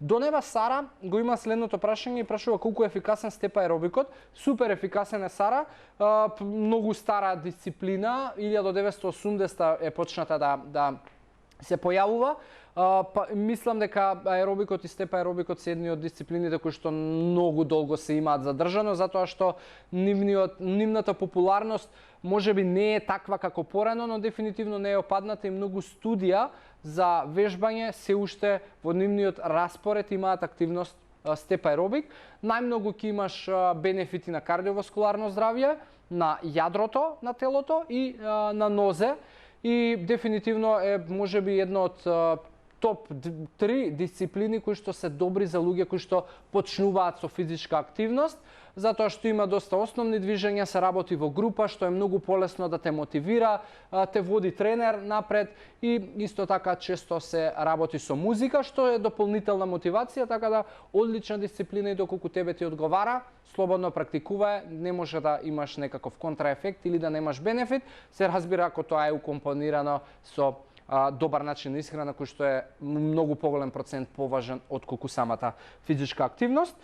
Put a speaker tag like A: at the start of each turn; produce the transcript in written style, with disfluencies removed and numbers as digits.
A: Донева Сара го има следното прашање и прашува колку ефикасен степ аеробикот. Супер ефикасен е Сара, многу стара дисциплина, 1980 е почната да се појавува. Мислам дека аеробикот и степ аеробикот се едни од дисциплините кои што многу долго се имаат задржано, затоа што нивната популарност можеби не е таква како порано, но дефинитивно не е опадната и многу студија за вежбање се уште во нивниот распоред имаат активност степ аеробик. Најмногу ќе имаш бенефити на кардиоваскуларно здравје, на јадрото на телото и на нозе. И дефинитивно е можеби едно од топ 3 дисциплини кои што се добри за луѓе кои што почнуваат со физичка активност, затоа што има доста основни движења, се работи во група, што е многу полесно да те мотивира, те води тренер напред и исто така често се работи со музика, што е дополнителна мотивација, така да одлична дисциплина и доколку тебе ти одговара, слободно практикувај, не може да имаш некаков контраефект или да немаш бенефит, се разбира ако тоа е укомпонирано со добар начин на исхрана кој што е многу поголем процент поважен од колку самата физичка активност.